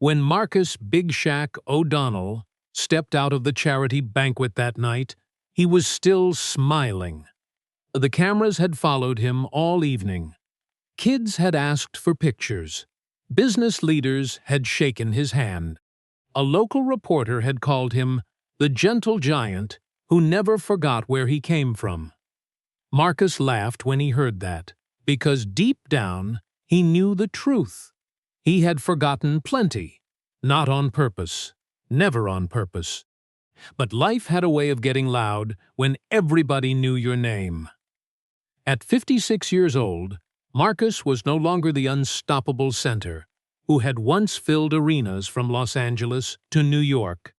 When Marcus Big Shaq O'Donnell stepped out of the charity banquet that night, he was still smiling. The cameras had followed him all evening. Kids had asked for pictures. Business leaders had shaken his hand. A local reporter had called him the gentle giant who never forgot where he came from. Marcus laughed when he heard that, because deep down he knew the truth. He had forgotten plenty, not on purpose, never on purpose. But life had a way of getting loud when everybody knew your name. At 56 years old, Marcus was no longer the unstoppable center who had once filled arenas from Los Angeles to New York.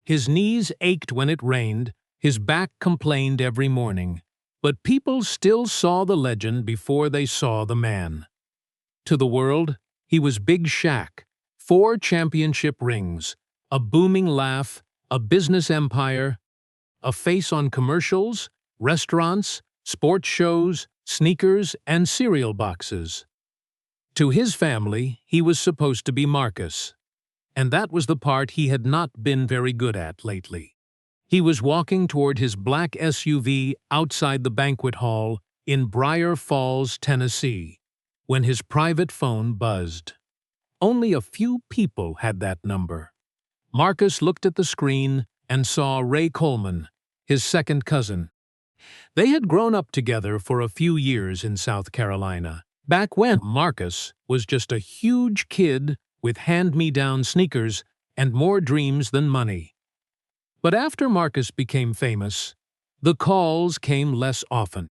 His knees ached when it rained, his back complained every morning, but people still saw the legend before they saw the man. To the world, he was Big Shaq, 4 championship rings, a booming laugh, a business empire, a face on commercials, restaurants, sports shows, sneakers, and cereal boxes. To his family, he was supposed to be Marcus, and that was the part he had not been very good at lately. He was walking toward his black SUV outside the banquet hall in Briar Falls, Tennessee, when his private phone buzzed. Only a few people had that number. Marcus looked at the screen and saw Ray Coleman, his second cousin. They had grown up together for a few years in South Carolina, back when Marcus was just a huge kid with hand-me-down sneakers and more dreams than money. But after Marcus became famous, the calls came less often,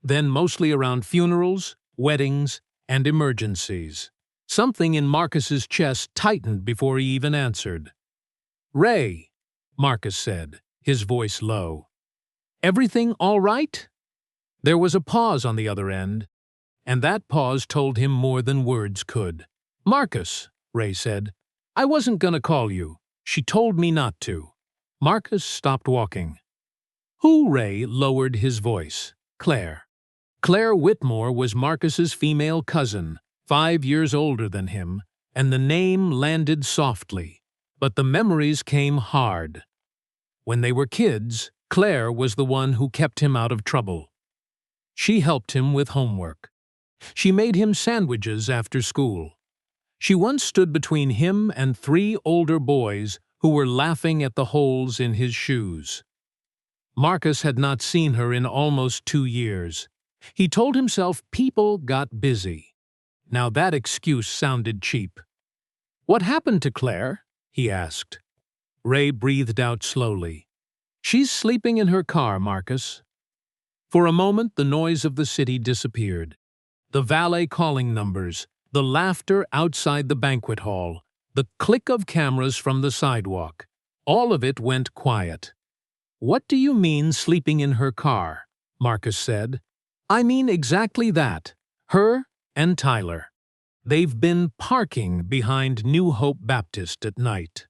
then mostly around funerals, weddings, and emergencies. Something in Marcus's chest tightened before he even answered. "Ray," Marcus said, his voice low. "Everything all right?" There was a pause on the other end, and that pause told him more than words could. "Marcus," Ray said, "I wasn't gonna call you. She told me not to." Marcus stopped walking. "Who?" Ray lowered his voice. "Claire." Claire Whitmore was Marcus's female cousin, 5 years older than him, and the name landed softly, but the memories came hard. When they were kids, Claire was the one who kept him out of trouble. She helped him with homework. She made him sandwiches after school. She once stood between him and 3 older boys who were laughing at the holes in his shoes. Marcus had not seen her in almost 2 years. He told himself people got busy. Now that excuse sounded cheap. "What happened to Claire?" he asked. Ray breathed out slowly. "She's sleeping in her car, Marcus." For a moment the noise of the city disappeared. The valet calling numbers, the laughter outside the banquet hall, the click of cameras from the sidewalk. All of it went quiet. "What do you mean sleeping in her car?" Marcus said. "I mean exactly that. Her and Tyler. They've been parking behind New Hope Baptist at night.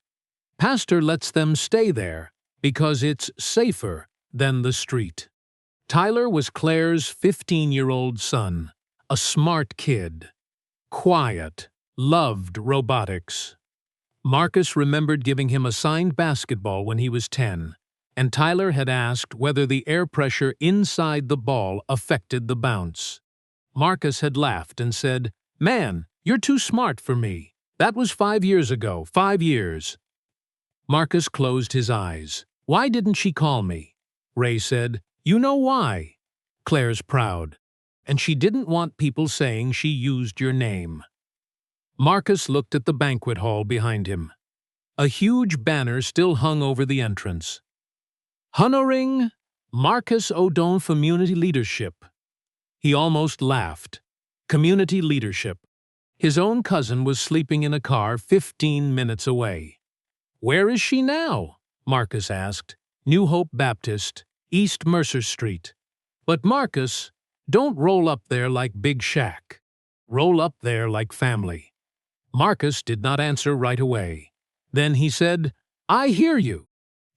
Pastor lets them stay there because it's safer than the street." Tyler was Claire's 15-year-old son, a smart kid. Quiet, loved robotics. Marcus remembered giving him a signed basketball when he was 10, and Tyler had asked whether the air pressure inside the ball affected the bounce. Marcus had laughed and said, "Man, you're too smart for me. That was 5 years ago, 5 years." Marcus closed his eyes. "Why didn't she call me?" Ray said, "You know why. Claire's proud, and she didn't want people saying she used your name." Marcus looked at the banquet hall behind him. A huge banner still hung over the entrance. "Honoring Marcus O'Donnell Community Leadership." He almost laughed. Community leadership. His own cousin was sleeping in a car 15 minutes away. "Where is she now?" Marcus asked. "New Hope Baptist, East Mercer Street." "But Marcus, don't roll up there like Big Shaq. Roll up there like family." Marcus did not answer right away. Then he said, "I hear you."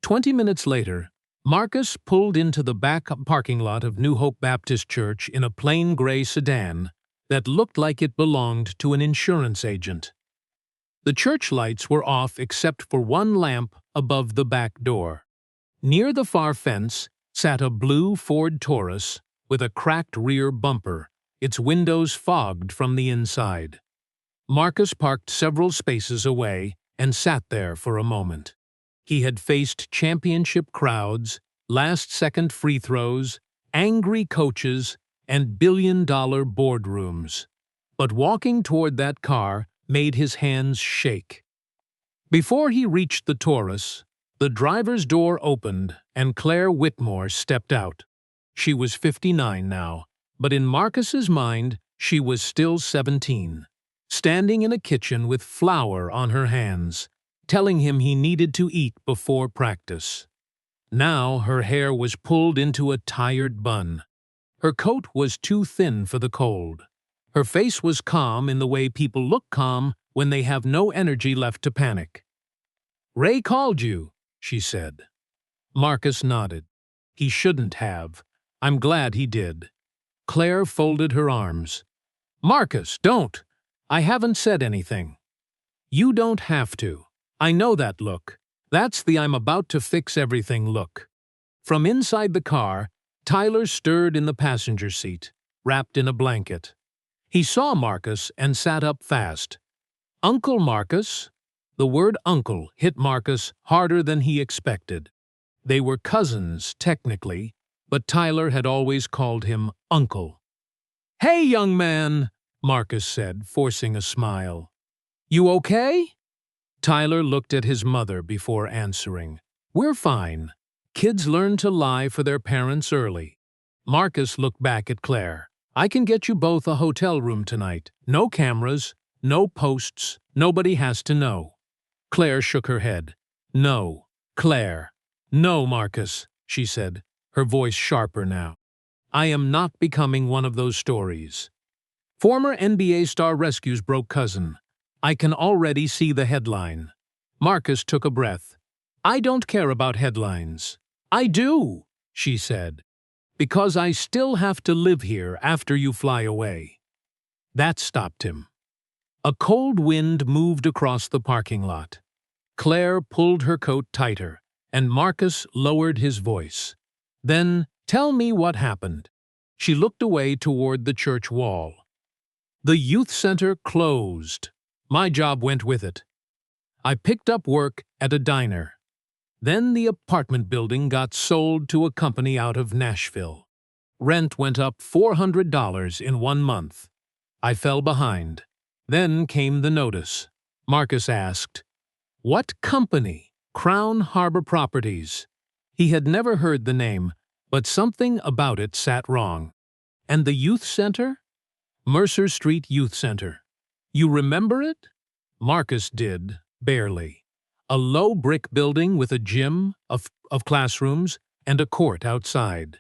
20 minutes later, Marcus pulled into the back parking lot of New Hope Baptist Church in a plain gray sedan that looked like it belonged to an insurance agent. The church lights were off except for one lamp above the back door. Near the far fence sat a blue Ford Taurus with a cracked rear bumper, its windows fogged from the inside. Marcus parked several spaces away and sat there for a moment. He had faced championship crowds, last-second free throws, angry coaches, and billion-dollar boardrooms. But walking toward that car made his hands shake. Before he reached the Taurus, the driver's door opened and Claire Whitmore stepped out. She was 59 now, but in Marcus's mind, she was still 17, standing in a kitchen with flour on her hands, telling him he needed to eat before practice. Now her hair was pulled into a tired bun. Her coat was too thin for the cold. Her face was calm in the way people look calm when they have no energy left to panic. "Ray called you," she said. Marcus nodded. He shouldn't have. I'm glad he did. Claire folded her arms. "Marcus, don't! I haven't said anything." "You don't have to. I know that look. That's the I'm about to fix everything look." From inside the car, Tyler stirred in the passenger seat, wrapped in a blanket. He saw Marcus and sat up fast. "Uncle Marcus?" The word uncle hit Marcus harder than he expected. They were cousins, technically, but Tyler had always called him uncle. "Hey, young man," Marcus said, forcing a smile. "You okay?" Tyler looked at his mother before answering. "We're fine. Kids learn to lie for their parents early." Marcus looked back at Claire. "I can get you both a hotel room tonight. No cameras, no posts, nobody has to know." Claire shook her head. "No, Claire. No, Marcus," she said, her voice sharper now. "I am not becoming one of those stories. Former NBA star rescues broke cousin. I can already see the headline." Marcus took a breath. "I don't care about headlines." "I do," she said. "Because I still have to live here after you fly away." That stopped him. A cold wind moved across the parking lot. Claire pulled her coat tighter, and Marcus lowered his voice. "Then, tell me what happened." She looked away toward the church wall. "The youth center closed. My job went with it. I picked up work at a diner. Then the apartment building got sold to a company out of Nashville. Rent went up $400 in 1 month. I fell behind. Then came the notice." Marcus asked, "What company?" "Crown Harbor Properties." He had never heard the name, but something about it sat wrong. "And the youth center?" "Mercer Street Youth Center." "You remember it?" Marcus did, barely. A low brick building with a gym, of classrooms, and a court outside.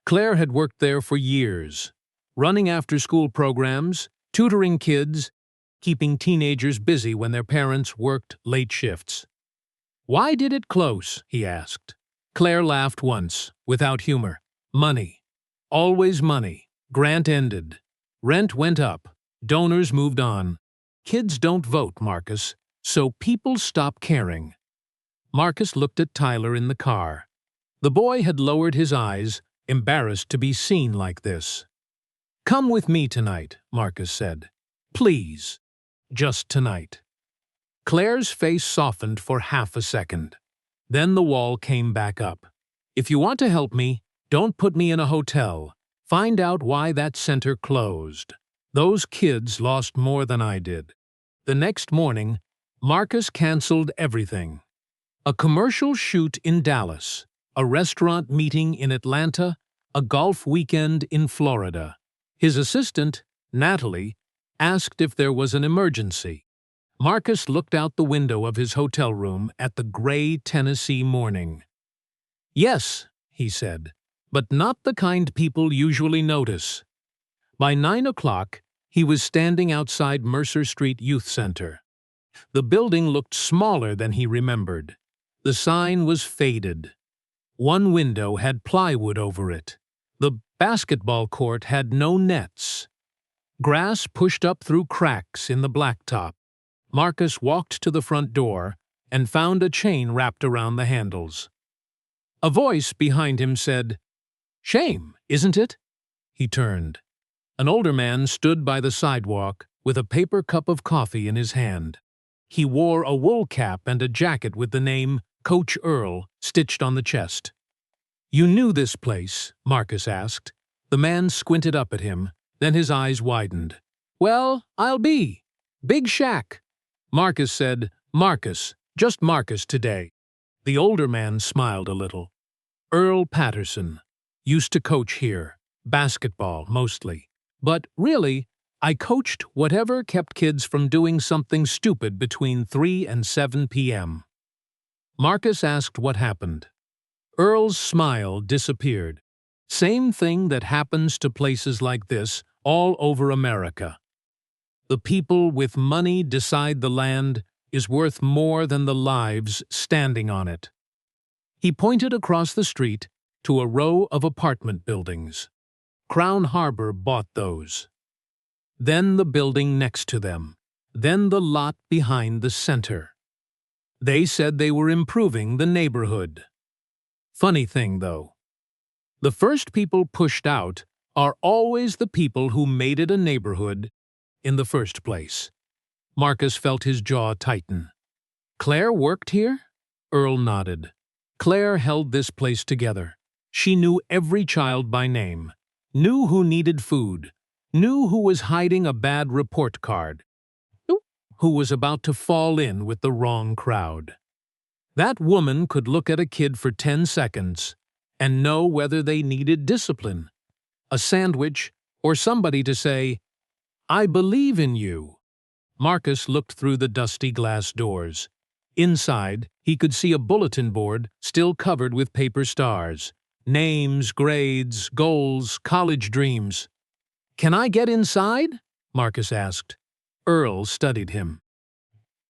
Claire had worked there for years, running after-school programs, tutoring kids, keeping teenagers busy when their parents worked late shifts. "Why did it close?" he asked. Claire laughed once, without humor. "Money. Always money. Grant ended. Rent went up. Donors moved on. Kids don't vote, Marcus, so people stop caring." Marcus looked at Tyler in the car. The boy had lowered his eyes, embarrassed to be seen like this. "Come with me tonight," Marcus said. "Please. Just tonight." Claire's face softened for half a second. Then the wall came back up. "If you want to help me, don't put me in a hotel. Find out why that center closed. Those kids lost more than I did." The next morning, Marcus canceled everything. A commercial shoot in Dallas, a restaurant meeting in Atlanta, a golf weekend in Florida. His assistant, Natalie, asked if there was an emergency. Marcus looked out the window of his hotel room at the gray Tennessee morning. "Yes," he said, "but not the kind people usually notice." By 9 o'clock, he was standing outside Mercer Street Youth Center. The building looked smaller than he remembered. The sign was faded. One window had plywood over it. The basketball court had no nets. Grass pushed up through cracks in the blacktop. Marcus walked to the front door and found a chain wrapped around the handles. A voice behind him said, "Shame, isn't it?" He turned. An older man stood by the sidewalk with a paper cup of coffee in his hand. He wore a wool cap and a jacket with the name Coach Earl stitched on the chest. "You knew this place?" Marcus asked. The man squinted up at him, then his eyes widened. "Well, I'll be. Big Shaq." Marcus said, "Marcus, just Marcus today." The older man smiled a little. "Earl Patterson. Used to coach here. Basketball, mostly. But really, I coached whatever kept kids from doing something stupid between 3 and 7 p.m. Marcus asked what happened. Earl's smile disappeared. Same thing that happens to places like this all over America. The people with money decide the land is worth more than the lives standing on it. He pointed across the street to a row of apartment buildings. Crown Harbor bought those. Then the building next to them. Then the lot behind the center. They said they were improving the neighborhood. Funny thing, though. The first people pushed out are always the people who made it a neighborhood in the first place. Marcus felt his jaw tighten. "Claire worked here?" Earl nodded. "Claire held this place together. She knew every child by name, knew who needed food, knew who was hiding a bad report card, who was about to fall in with the wrong crowd. That woman could look at a kid for 10 seconds and know whether they needed discipline, a sandwich, or somebody to say, 'I believe in you.'" Marcus looked through the dusty glass doors. Inside, he could see a bulletin board still covered with paper stars. Names, grades, goals, college dreams. "Can I get inside?" Marcus asked. Earl studied him.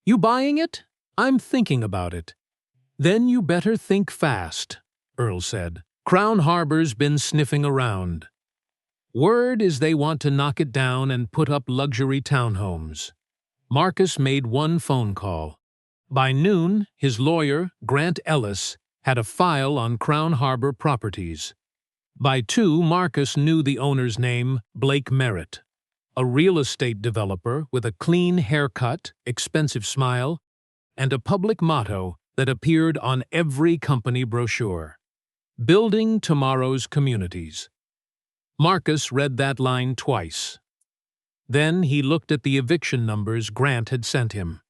"You buying it?" "I'm thinking about it." "Then you better think fast," Earl said. "Crown Harbor's been sniffing around. Word is they want to knock it down and put up luxury townhomes." Marcus made one phone call. By noon, his lawyer, Grant Ellis, had a file on Crown Harbor properties. By 2, Marcus knew the owner's name, Blake Merritt, a real estate developer with a clean haircut, expensive smile, and a public motto that appeared on every company brochure: "Building tomorrow's communities." Marcus read that line twice. Then he looked at the eviction numbers Grant had sent him.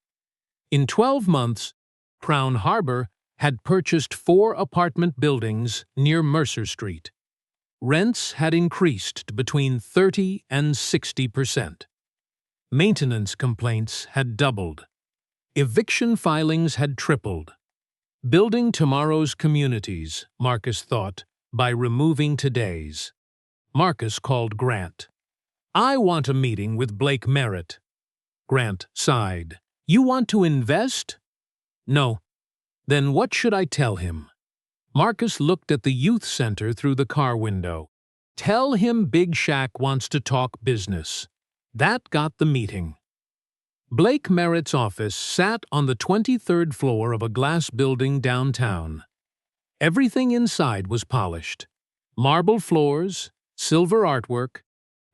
In 12 months, Crown Harbor had purchased 4 apartment buildings near Mercer Street. Rents had increased between 30 and 60%. Maintenance complaints had doubled. Eviction filings had tripled. Building tomorrow's communities, Marcus thought, by removing today's. Marcus called Grant. "I want a meeting with Blake Merritt." Grant sighed. "You want to invest?" "No." "Then what should I tell him?" Marcus looked at the youth center through the car window. "Tell him Big Shaq wants to talk business." That got the meeting. Blake Merritt's office sat on the 23rd floor of a glass building downtown. Everything inside was polished. Marble floors, silver artwork,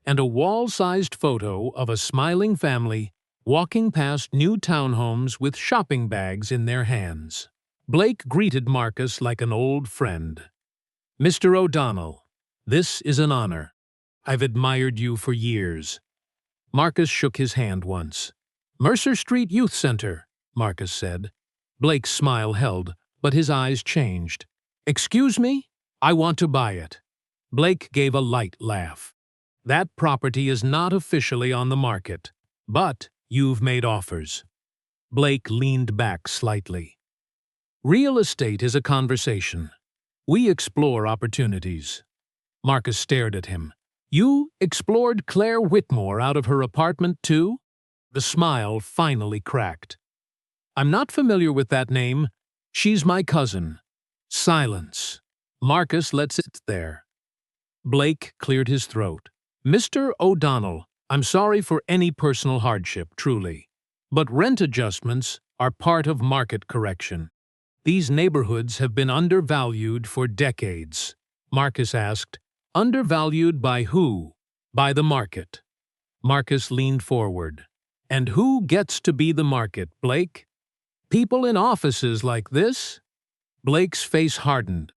and a wall-sized photo of a smiling family walking past new townhomes with shopping bags in their hands. Blake greeted Marcus like an old friend. "Mr. O'Donnell, this is an honor. I've admired you for years." Marcus shook his hand once. "Mercer Street Youth Center," Marcus said. Blake's smile held, but his eyes changed. "Excuse me? I want to buy it." Blake gave a light laugh. "That property is not officially on the market, but you've made offers." Blake leaned back slightly. "Real estate is a conversation. We explore opportunities." Marcus stared at him. "You explored Claire Whitmore out of her apartment, too?" The smile finally cracked. "I'm not familiar with that name. She's my cousin." Silence. Marcus let it sit there. Blake cleared his throat. "Mr. O'Donnell, I'm sorry for any personal hardship, truly. But rent adjustments are part of market correction. These neighborhoods have been undervalued for decades. Marcus asked, "Undervalued by who?" "By the market." Marcus leaned forward. "And who gets to be the market, Blake?" "People in offices like this?" Blake's face hardened.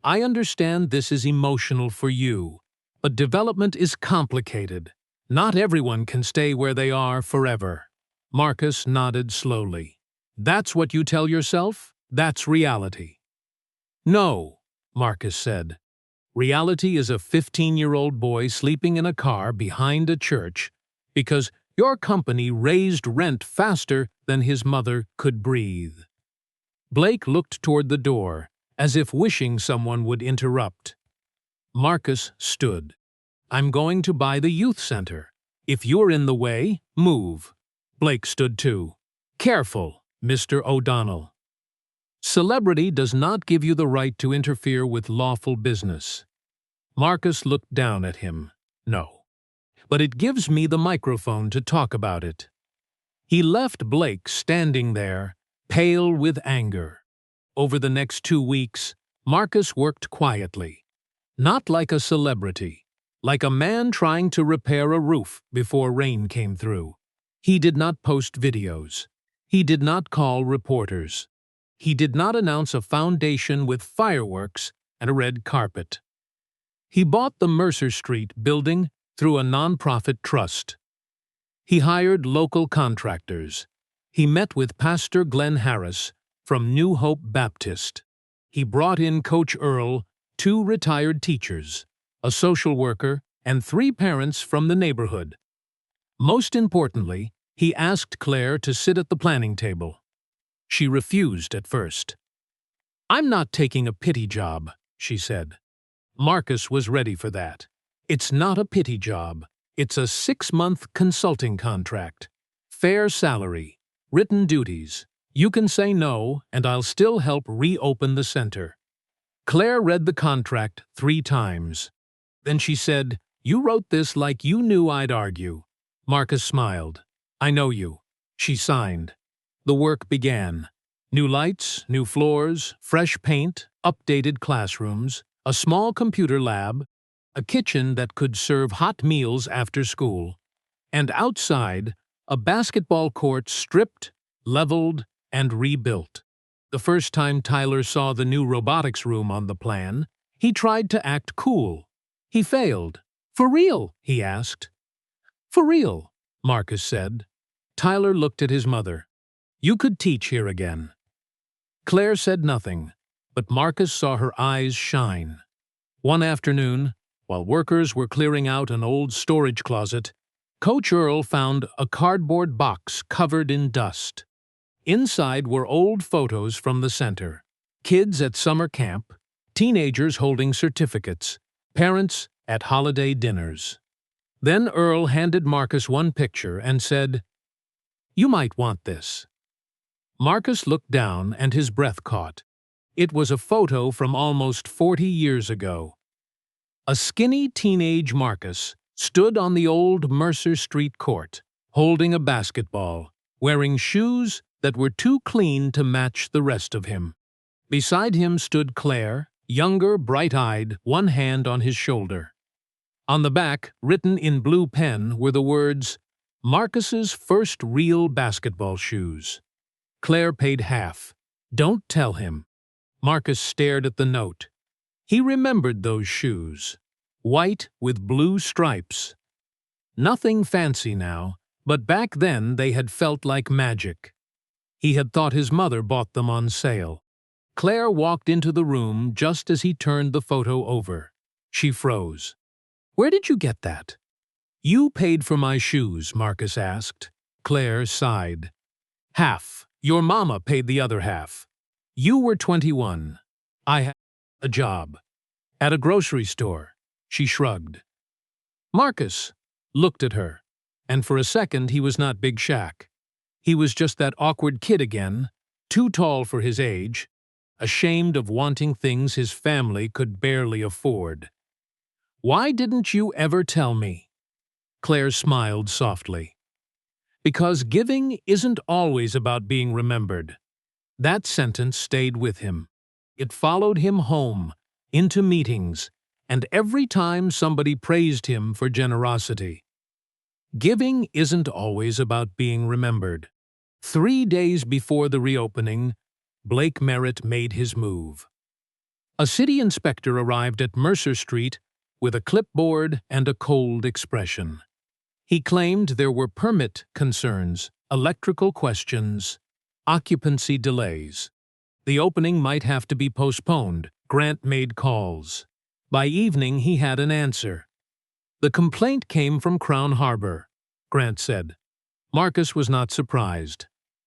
"I understand this is emotional for you, but development is complicated. Not everyone can stay where they are forever." Marcus nodded slowly. "That's what you tell yourself? That's reality." "No," Marcus said. "Reality is a 15-year-old boy sleeping in a car behind a church because your company raised rent faster than his mother could breathe." Blake looked toward the door, as if wishing someone would interrupt. Marcus stood. "I'm going to buy the youth center. If you're in the way, move." Blake stood too. "Careful, Mr. O'Donnell. Celebrity does not give you the right to interfere with lawful business." Marcus looked down at him. "No. But it gives me the microphone to talk about it." He left Blake standing there, pale with anger. Over the next 2 weeks, Marcus worked quietly. Not like a celebrity, like a man trying to repair a roof before rain came through. He did not post videos. He did not call reporters. He did not announce a foundation with fireworks and a red carpet. He bought the Mercer Street building through a nonprofit trust. He hired local contractors. He met with Pastor Glenn Harris from New Hope Baptist. He brought in Coach Earl, 2 retired teachers, a social worker, and 3 parents from the neighborhood. Most importantly, he asked Claire to sit at the planning table. She refused at first. "I'm not taking a pity job," she said. Marcus was ready for that. "It's not a pity job. It's a 6-month consulting contract. Fair salary. Written duties. You can say no, and I'll still help reopen the center." Claire read the contract 3 times. Then she said, "You wrote this like you knew I'd argue." Marcus smiled. "I know you." She signed. The work began. New lights, new floors, fresh paint, updated classrooms, a small computer lab, a kitchen that could serve hot meals after school, and outside, a basketball court stripped, leveled, and rebuilt. The first time Tyler saw the new robotics room on the plan, he tried to act cool. He failed. "For real?" he asked. "For real," Marcus said. Tyler looked at his mother. "You could teach here again." Claire said nothing, but Marcus saw her eyes shine. One afternoon, while workers were clearing out an old storage closet, Coach Earl found a cardboard box covered in dust. Inside were old photos from the center. Kids at summer camp, teenagers holding certificates, parents at holiday dinners. Then Earl handed Marcus one picture and said, "You might want this." Marcus looked down and his breath caught. It was a photo from almost 40 years ago. A skinny teenage Marcus stood on the old Mercer Street court, holding a basketball, wearing shoes that were too clean to match the rest of him. Beside him stood Claire, younger, bright-eyed, one hand on his shoulder. On the back, written in blue pen, were the words, "Marcus's first real basketball shoes." Claire paid half. "Don't tell him." Marcus stared at the note. He remembered those shoes. White with blue stripes. Nothing fancy now, but back then they had felt like magic. He had thought his mother bought them on sale. Claire walked into the room just as he turned the photo over. She froze. "Where did you get that?" "You paid for my shoes," Marcus asked. Claire sighed. "Half. Your mama paid the other half. You were 21. I had a job. At a grocery store." She shrugged. Marcus looked at her, and for a second he was not Big Shaq. He was just that awkward kid again, too tall for his age, ashamed of wanting things his family could barely afford. "Why didn't you ever tell me?" Claire smiled softly. Because giving isn't always about being remembered. That sentence stayed with him. It followed him home, into meetings, and every time somebody praised him for generosity. Giving isn't always about being remembered. 3 days before the reopening, Blake Merritt made his move. A city inspector arrived at Mercer Street with a clipboard and a cold expression. He claimed there were permit concerns, electrical questions, occupancy delays. The opening might have to be postponed. Grant made calls. By evening, he had an answer. The complaint came from Crown Harbor, Grant said. Marcus was not surprised.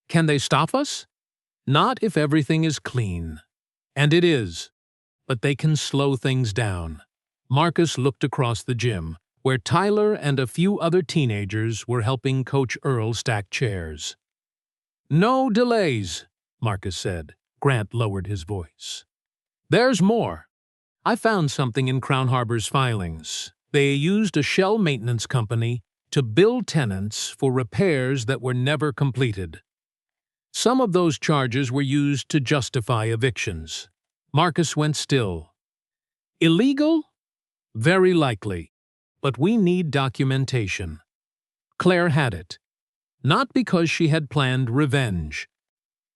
Can they stop us? Not if everything is clean. And it is. But they can slow things down. Marcus looked across the gym, where Tyler and a few other teenagers were helping Coach Earl stack chairs. No delays, Marcus said. Grant lowered his voice. There's more. I found something in Crown Harbor's filings. They used a shell maintenance company to bill tenants for repairs that were never completed. Some of those charges were used to justify evictions. Marcus went still. Illegal? Very likely. But we need documentation. Claire had it. Not because she had planned revenge.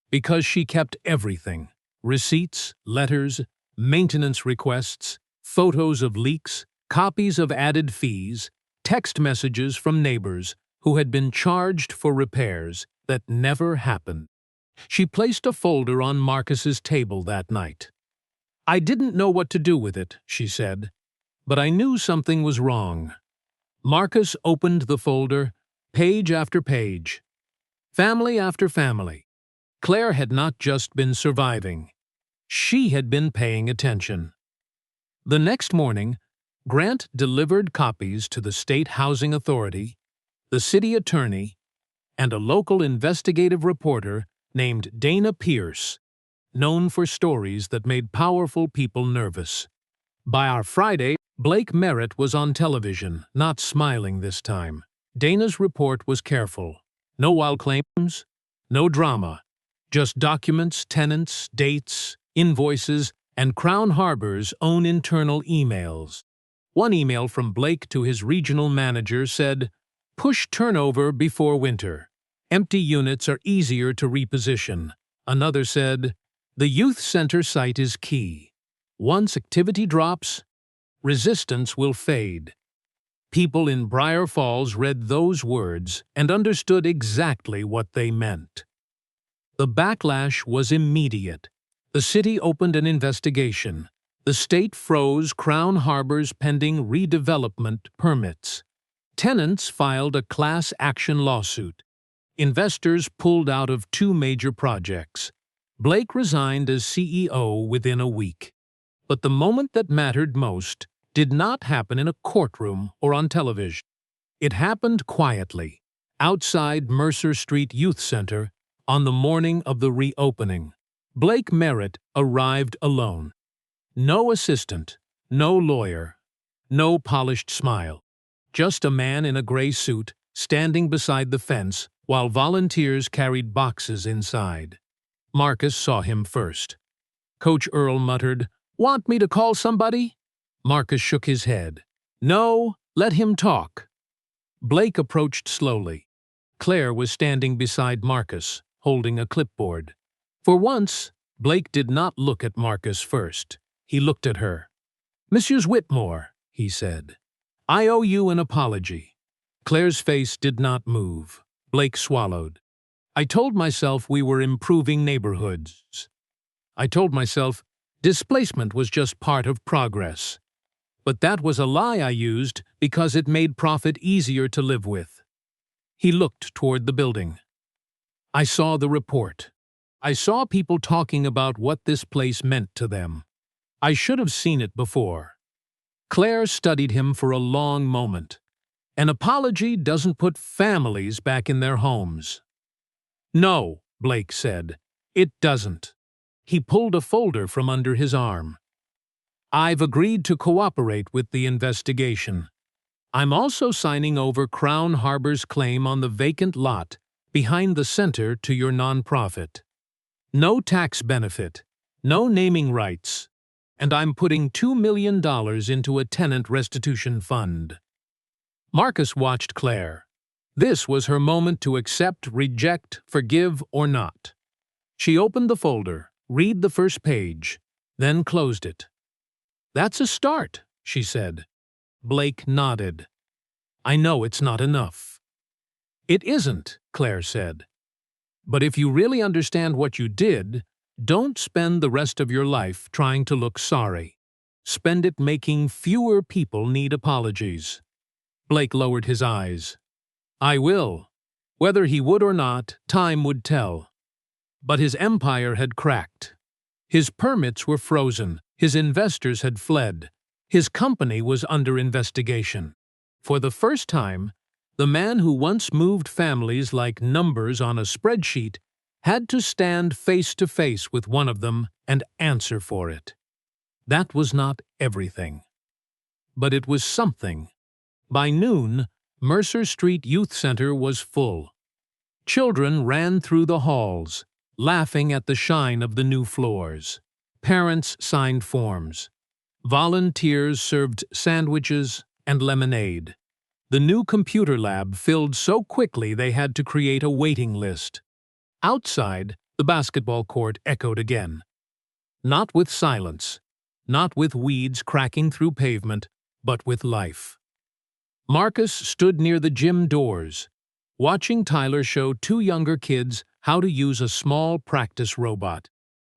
Because she kept everything. Receipts, letters, maintenance requests, photos of leaks, copies of added fees, text messages from neighbors who had been charged for repairs that never happened. She placed a folder on Marcus's table that night. I didn't know what to do with it, she said, but I knew something was wrong. Marcus opened the folder, page after page. Family after family. Claire had not just been surviving. She had been paying attention. The next morning, Grant delivered copies to the State Housing Authority, the city attorney, and a local investigative reporter named Dana Pierce, known for stories that made powerful people nervous. By our Friday, Blake Merritt was on television, not smiling this time. Dana's report was careful. No wild claims, no drama. Just documents, tenants, dates, invoices, and Crown Harbor's own internal emails. One email from Blake to his regional manager said, "Push turnover before winter. Empty units are easier to reposition." Another said, "The youth center site is key. Once activity drops, resistance will fade." People in Briar Falls read those words and understood exactly what they meant. The backlash was immediate. The city opened an investigation. The state froze Crown Harbor's pending redevelopment permits. Tenants filed a class action lawsuit. Investors pulled out of 2 major projects. Blake resigned as CEO within a week. But the moment that mattered most did not happen in a courtroom or on television. It happened quietly, outside Mercer Street Youth Center, on the morning of the reopening. Blake Merritt arrived alone. No assistant, no lawyer, no polished smile. Just a man in a gray suit standing beside the fence while volunteers carried boxes inside. Marcus saw him first. Coach Earl muttered, "Want me to call somebody?" Marcus shook his head. "No, let him talk." Blake approached slowly. Claire was standing beside Marcus, holding a clipboard. For once, Blake did not look at Marcus first. He looked at her. "Mrs. Whitmore," he said, "I owe you an apology." Claire's face did not move. Blake swallowed. "I told myself we were improving neighborhoods. I told myself displacement was just part of progress. But that was a lie I used because it made profit easier to live with." He looked toward the building. "I saw the report. I saw people talking about what this place meant to them. I should have seen it before." Claire studied him for a long moment. "An apology doesn't put families back in their homes." "No," Blake said, "it doesn't." He pulled a folder from under his arm. "I've agreed to cooperate with the investigation. I'm also signing over Crown Harbor's claim on the vacant lot behind the center to your nonprofit. No tax benefit, no naming rights, and I'm putting $2 million into a tenant restitution fund. Marcus watched Claire. This was her moment to accept, reject, forgive, or not. She opened the folder, read the first page, then closed it. "That's a start," she said. Blake nodded. "I know it's not enough." "It isn't," Claire said. "But if you really understand what you did, don't spend the rest of your life trying to look sorry. Spend it making fewer people need apologies." Blake lowered his eyes. "I will." Whether he would or not, time would tell. But his empire had cracked. His permits were frozen, his investors had fled, his company was under investigation. For the first time, the man who once moved families like numbers on a spreadsheet had to stand face to face with one of them and answer for it. That was not everything. But it was something. By noon, Mercer Street Youth Center was full. Children ran through the halls, laughing at the shine of the new floors. Parents signed forms. Volunteers served sandwiches and lemonade. The new computer lab filled so quickly they had to create a waiting list. Outside, the basketball court echoed again. Not with silence, not with weeds cracking through pavement, but with life. Marcus stood near the gym doors, watching Tyler show two younger kids how to use a small practice robot.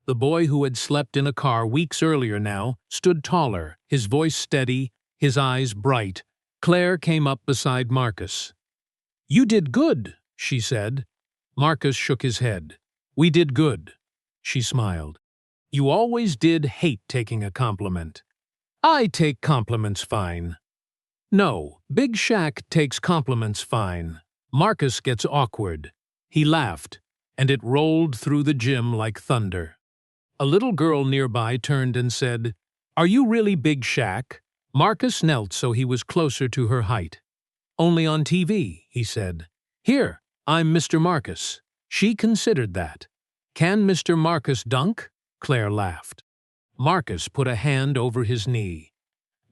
The boy who had slept in a car weeks earlier now stood taller, his voice steady, his eyes bright. Claire came up beside Marcus. "You did good," she said. Marcus shook his head. "We did good." She smiled. "You always did hate taking a compliment." "I take compliments fine." "No, Big Shaq takes compliments fine." Marcus gets awkward. He laughed, and it rolled through the gym like thunder. A little girl nearby turned and said, "Are you really Big Shaq?" Marcus knelt so he was closer to her height. "Only on TV," he said. "Here, I'm Mr. Marcus." She considered that. "Can Mr. Marcus dunk?" Claire laughed. Marcus put a hand over his knee.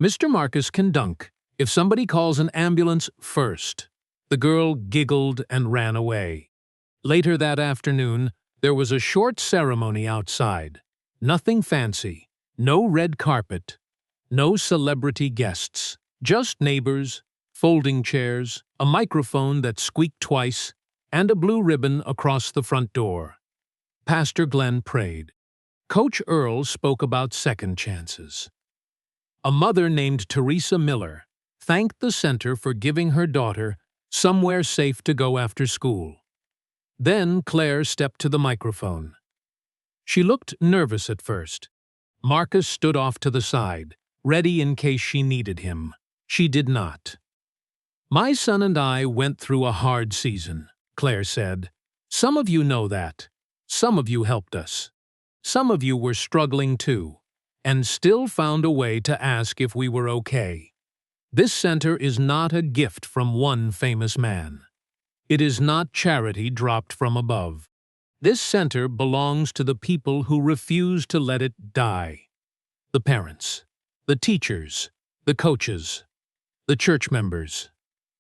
"Mr. Marcus can dunk if somebody calls an ambulance first." The girl giggled and ran away. Later that afternoon, there was a short ceremony outside. Nothing fancy, no red carpet, no celebrity guests, just neighbors, folding chairs, a microphone that squeaked twice, and a blue ribbon across the front door. Pastor Glenn prayed. Coach Earl spoke about second chances. A mother named Teresa Miller thanked the center for giving her daughter somewhere safe to go after school. Then Claire stepped to the microphone. She looked nervous at first. Marcus stood off to the side, ready in case she needed him. She did not. "My son and I went through a hard season," Claire said. "Some of you know that. Some of you helped us. Some of you were struggling too, and still found a way to ask if we were okay. This center is not a gift from one famous man. It is not charity dropped from above. This center belongs to the people who refuse to let it die. The parents, the teachers, the coaches, the church members,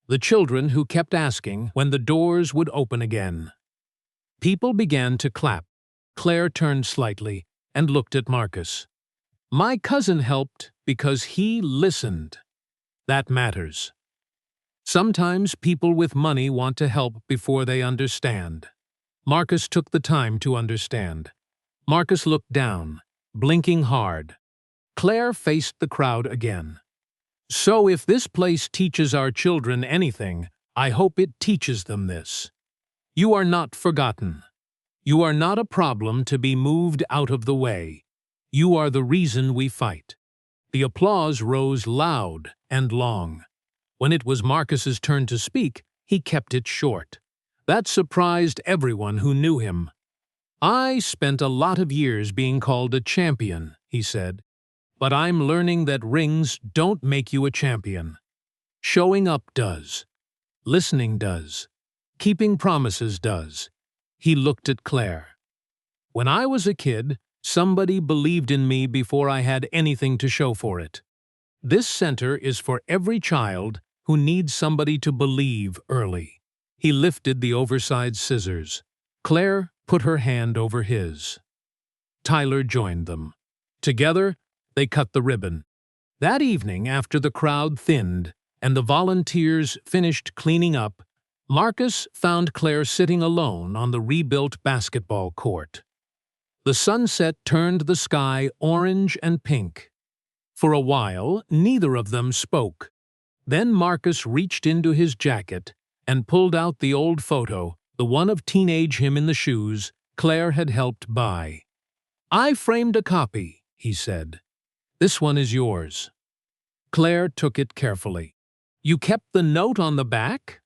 the children who kept asking when the doors would open again." People began to clap. Claire turned slightly and looked at Marcus. "My cousin helped because he listened. That matters. Sometimes people with money want to help before they understand." Marcus took the time to understand. Marcus looked down, blinking hard. Claire faced the crowd again. "So if this place teaches our children anything, I hope it teaches them this. You are not forgotten. You are not a problem to be moved out of the way. You are the reason we fight." The applause rose loud and long. When it was Marcus's turn to speak, he kept it short. That surprised everyone who knew him. "I spent a lot of years being called a champion," he said. "But I'm learning that rings don't make you a champion." Showing up does. Listening does. Keeping promises does. He looked at Claire. When I was a kid, somebody believed in me before I had anything to show for it. This center is for every child who needs somebody to believe early. He lifted the oversized scissors. Claire put her hand over his. Tyler joined them. Together, they cut the ribbon. That evening, after the crowd thinned and the volunteers finished cleaning up, Marcus found Claire sitting alone on the rebuilt basketball court. The sunset turned the sky orange and pink. For a while, neither of them spoke. Then Marcus reached into his jacket and pulled out the old photo, the one of teenage him in the shoes Claire had helped buy. "I framed a copy," he said. "This one is yours." Claire took it carefully. "You kept the note on the back?"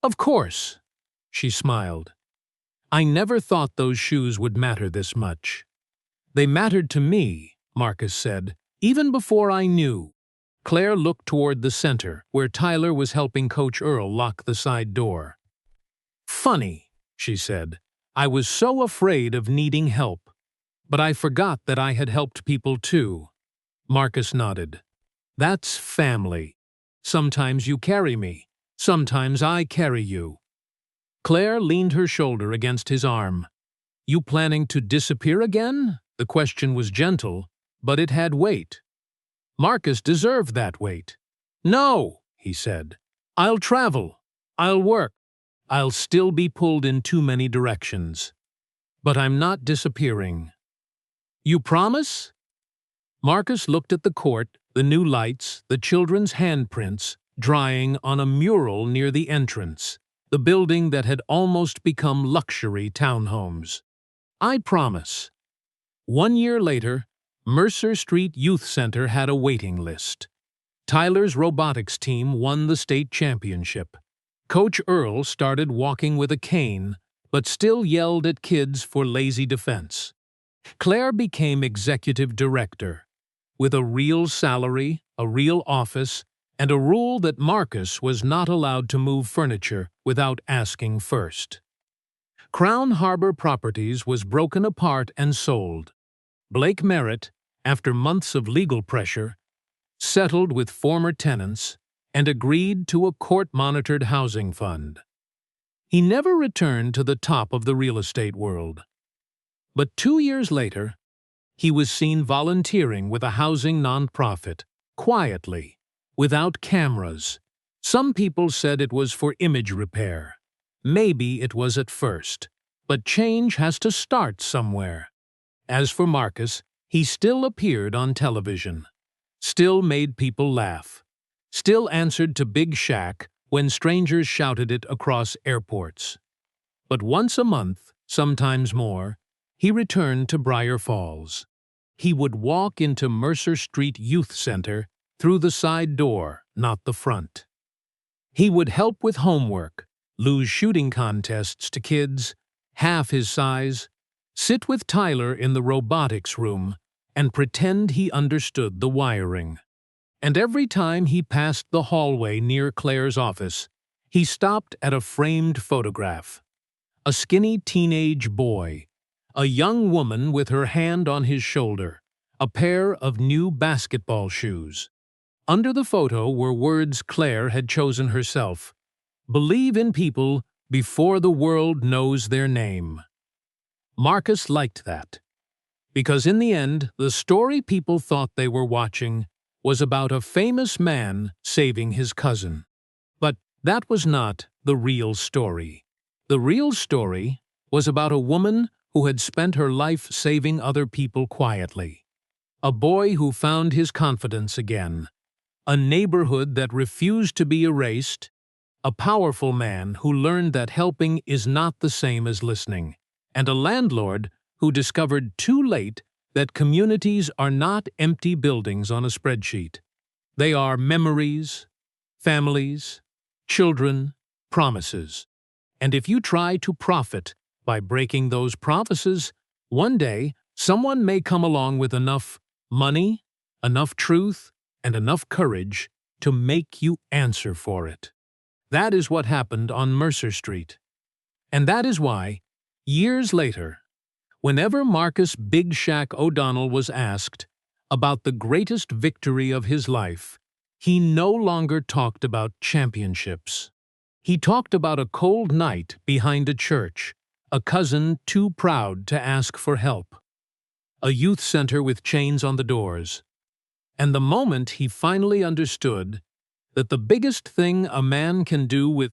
"Of course," she smiled. "I never thought those shoes would matter this much." "They mattered to me," Marcus said, "even before I knew." Claire looked toward the center, where Tyler was helping Coach Earl lock the side door. "Funny," she said. "I was so afraid of needing help. But I forgot that I had helped people too." Marcus nodded. "That's family. Sometimes you carry me. Sometimes I carry you." Claire leaned her shoulder against his arm. "You planning to disappear again?" The question was gentle, but it had weight. Marcus deserved that weight. "No," he said. "I'll travel. I'll work. I'll still be pulled in too many directions. But I'm not disappearing." "You promise?" Marcus looked at the court, the new lights, the children's handprints drying on a mural near the entrance, the building that had almost become luxury townhomes. "I promise." 1 year later, Mercer Street Youth Center had a waiting list. Tyler's robotics team won the state championship. Coach Earl started walking with a cane, but still yelled at kids for lazy defense. Claire became executive director, with a real salary, a real office, and a rule that Marcus was not allowed to move furniture without asking first. Crown Harbor Properties was broken apart and sold. Blake Merritt, after months of legal pressure, settled with former tenants and agreed to a court-monitored housing fund. He never returned to the top of the real estate world. But 2 years later, he was seen volunteering with a housing nonprofit, quietly, without cameras. Some people said it was for image repair. Maybe it was at first, but change has to start somewhere. As for Marcus, he still appeared on television, still made people laugh, still answered to Big Shaq when strangers shouted it across airports. But once a month, sometimes more, he returned to Briar Falls. He would walk into Mercer Street Youth Center through the side door, not the front. He would help with homework, lose shooting contests to kids half his size, sit with Tyler in the robotics room, and pretend he understood the wiring. And every time he passed the hallway near Claire's office, he stopped at a framed photograph. A skinny teenage boy, a young woman with her hand on his shoulder, a pair of new basketball shoes. Under the photo were words Claire had chosen herself. "Believe in people before the world knows their name." Marcus liked that, because in the end, the story people thought they were watching was about a famous man saving his cousin. But that was not the real story. The real story was about a woman who had spent her life saving other people quietly. A boy who found his confidence again. A neighborhood that refused to be erased. A powerful man who learned that helping is not the same as listening. And a landlord who discovered too late that communities are not empty buildings on a spreadsheet. They are memories, families, children, promises. And if you try to profit by breaking those promises, one day someone may come along with enough money, enough truth, and enough courage to make you answer for it. That is what happened on Mercer Street. And that is why, years later, whenever Marcus Big Shaq O'Donnell was asked about the greatest victory of his life, he no longer talked about championships. He talked about a cold night behind a church, a cousin too proud to ask for help, a youth center with chains on the doors, and the moment he finally understood that the biggest thing a man can do with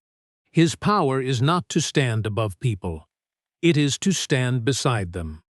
his power is not to stand above people, it is to stand beside them.